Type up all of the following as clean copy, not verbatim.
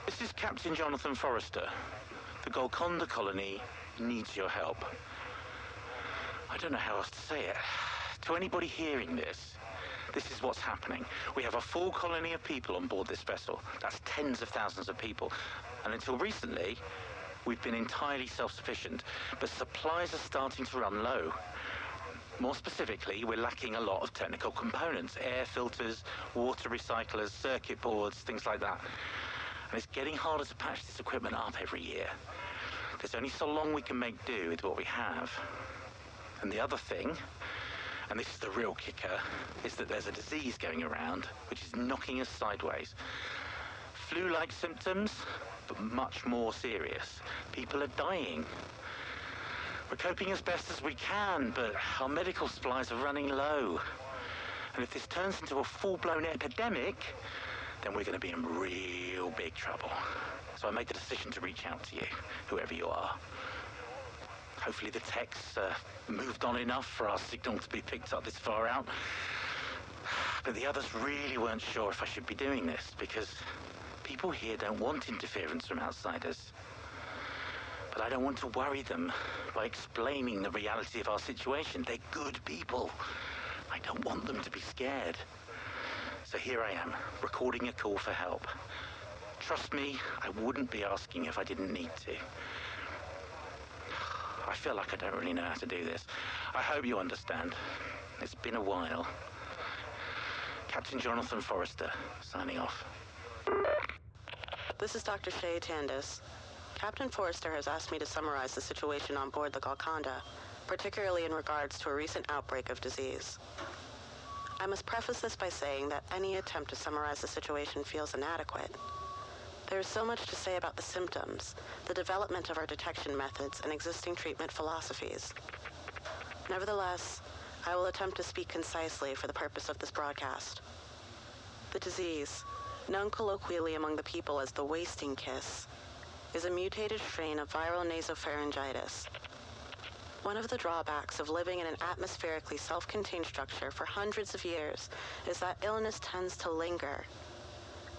This is Captain Jonathan Forrester. The Golconda colony needs your help. I don't know how else to say it. To anybody hearing this is what's happening. We have a full colony of people on board this vessel. That's tens of thousands of people. And until recently, we've been entirely self-sufficient. But supplies are starting to run low. More specifically, we're lacking a lot of technical components. Air filters, water recyclers, circuit boards, things like that. And it's getting harder to patch this equipment up every year. There's only so long we can make do with what we have. And the other thing, and this is the real kicker, is that there's a disease going around which is knocking us sideways. Flu-like symptoms, but much more serious. People are dying. We're coping as best as we can, but our medical supplies are running low. And if this turns into a full-blown epidemic, then we're going to be in real big trouble. So I made the decision to reach out to you, whoever you are. Hopefully the tech's moved on enough for our signal to be picked up this far out. But the others really weren't sure if I should be doing this, because people here don't want interference from outsiders. But I don't want to worry them by explaining the reality of our situation. They're good people. I don't want them to be scared. So here I am, recording a call for help. Trust me, I wouldn't be asking if I didn't need to. I feel like I don't really know how to do this. I hope you understand. It's been a while. Captain Jonathan Forrester, signing off. This is Dr. Shay Tandis. Captain Forrester has asked me to summarize the situation on board the Golconda, particularly in regards to a recent outbreak of disease. I must preface this by saying that any attempt to summarize the situation feels inadequate. There is so much to say about the symptoms, the development of our detection methods, and existing treatment philosophies. Nevertheless, I will attempt to speak concisely for the purpose of this broadcast. The disease, known colloquially among the people as the wasting kiss, is a mutated strain of viral nasopharyngitis. One of the drawbacks of living in an atmospherically self-contained structure for hundreds of years is that illness tends to linger.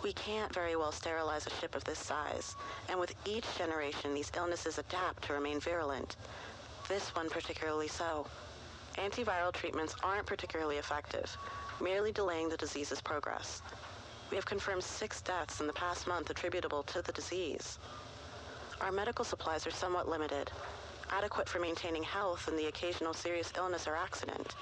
We can't very well sterilize a ship of this size, and with each generation these illnesses adapt to remain virulent. This one particularly so. Antiviral treatments aren't particularly effective, merely delaying the disease's progress. We have confirmed 6 deaths in the past month attributable to the disease. Our medical supplies are somewhat limited, adequate for maintaining health in the occasional serious illness or accident.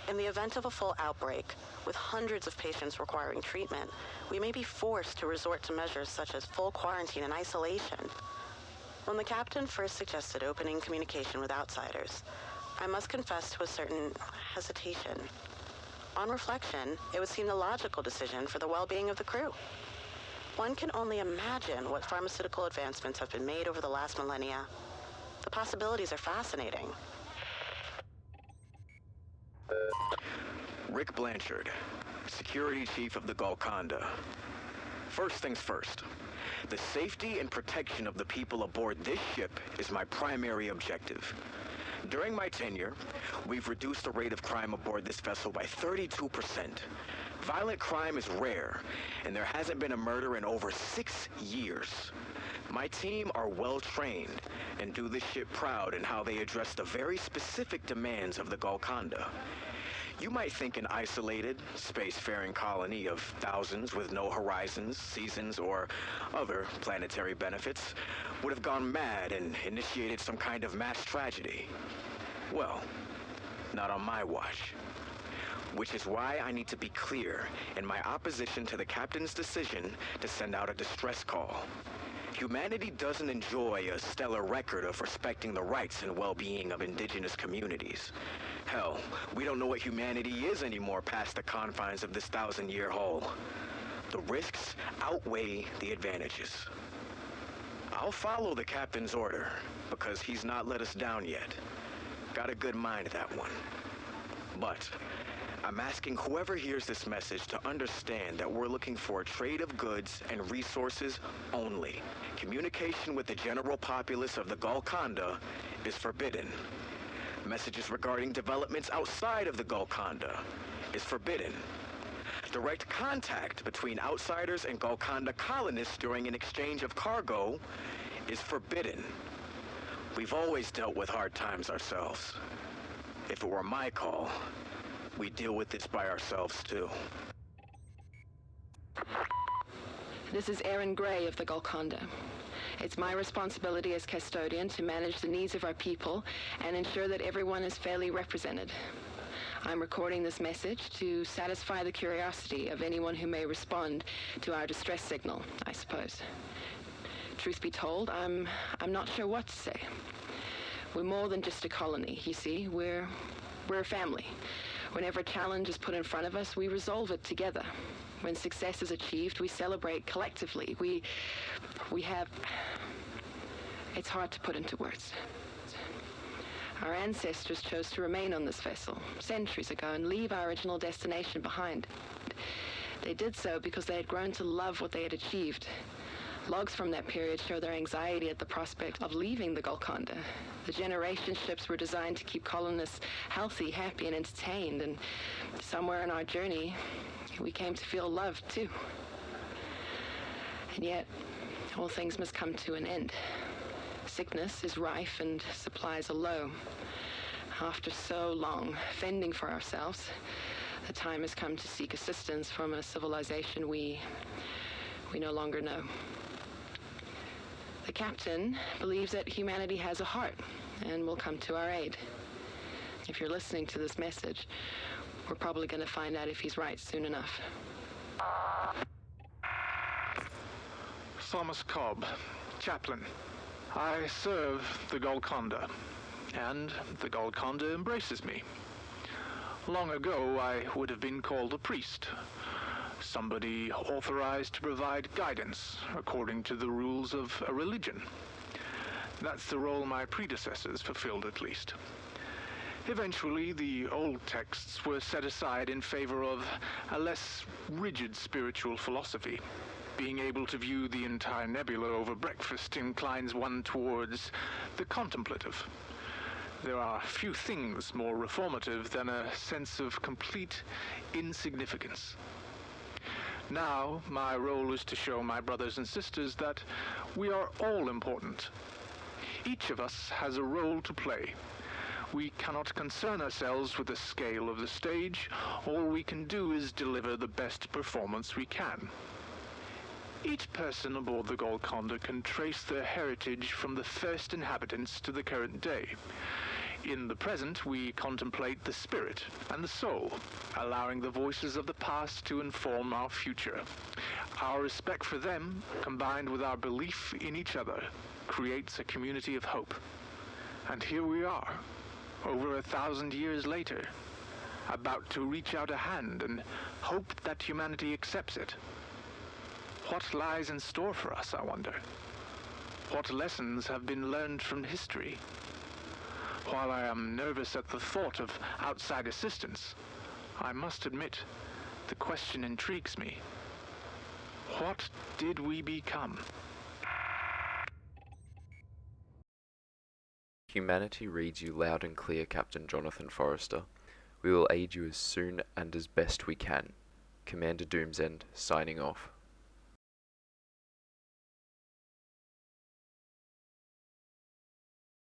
In the event of a full outbreak, with hundreds of patients requiring treatment, we may be forced to resort to measures such as full quarantine and isolation. When the captain first suggested opening communication with outsiders, I must confess to a certain hesitation. On reflection, it would seem the logical decision for the well-being of the crew. One can only imagine what pharmaceutical advancements have been made over the last millennia. The possibilities are fascinating. Rick Blanchard, Security Chief of the Golconda. First things first. The safety and protection of the people aboard this ship is my primary objective. During my tenure, we've reduced the rate of crime aboard this vessel by 32%. Violent crime is rare, and there hasn't been a murder in over 6 years. My team are well-trained and do the ship proud in how they address the very specific demands of the Golconda. You might think an isolated, spacefaring colony of thousands with no horizons, seasons, or other planetary benefits would have gone mad and initiated some kind of mass tragedy. Well, not on my watch. Which is why I need to be clear in my opposition to the captain's decision to send out a distress call. Humanity doesn't enjoy a stellar record of respecting the rights and well-being of indigenous communities. Hell, we don't know what humanity is anymore past the confines of this 1,000-year hull. The risks outweigh the advantages. I'll follow the captain's order, because he's not let us down yet. Got a good mind, that one. But I'm asking whoever hears this message to understand that we're looking for a trade of goods and resources only. Communication with the general populace of the Golconda is forbidden. Messages regarding developments outside of the Golconda is forbidden. Direct contact between outsiders and Golconda colonists during an exchange of cargo is forbidden. We've always dealt with hard times ourselves. If it were my call, we'd deal with this by ourselves too. This is Aaron Gray of the Golconda. It's my responsibility as custodian to manage the needs of our people and ensure that everyone is fairly represented. I'm recording this message to satisfy the curiosity of anyone who may respond to our distress signal, I suppose. Truth be told, I'm not sure what to say. We're more than just a colony, you see. We're a family. Whenever a challenge is put in front of us, we resolve it together. When success is achieved, we celebrate collectively. We have... It's hard to put into words. Our ancestors chose to remain on this vessel centuries ago and leave our original destination behind. They did so because they had grown to love what they had achieved. Logs from that period show their anxiety at the prospect of leaving the Golconda. The generation ships were designed to keep colonists healthy, happy, and entertained, and somewhere in our journey, we came to feel loved, too. And yet, all things must come to an end. Sickness is rife and supplies are low. After so long fending for ourselves, the time has come to seek assistance from a civilization we no longer know. The captain believes that humanity has a heart and will come to our aid. If you're listening to this message, we're probably going to find out if he's right soon enough. Thomas Cobb, chaplain. I serve the Golconda, and the Golconda embraces me. Long ago, I would have been called a priest, somebody authorized to provide guidance according to the rules of a religion. That's the role my predecessors fulfilled, at least. Eventually, the old texts were set aside in favor of a less rigid spiritual philosophy. Being able to view the entire nebula over breakfast inclines one towards the contemplative. There are few things more reformative than a sense of complete insignificance. Now, my role is to show my brothers and sisters that we are all important. Each of us has a role to play. We cannot concern ourselves with the scale of the stage. All we can do is deliver the best performance we can. Each person aboard the Golconda can trace their heritage from the first inhabitants to the current day. In the present, we contemplate the spirit and the soul, allowing the voices of the past to inform our future. Our respect for them, combined with our belief in each other, creates a community of hope. And here we are, over 1,000 years later, about to reach out a hand and hope that humanity accepts it. What lies in store for us, I wonder? What lessons have been learned from history? While I am nervous at the thought of outside assistance, I must admit, the question intrigues me. What did we become? Humanity reads you loud and clear, Captain Jonathan Forrester. We will aid you as soon and as best we can. Commander DoomsEnd, signing off.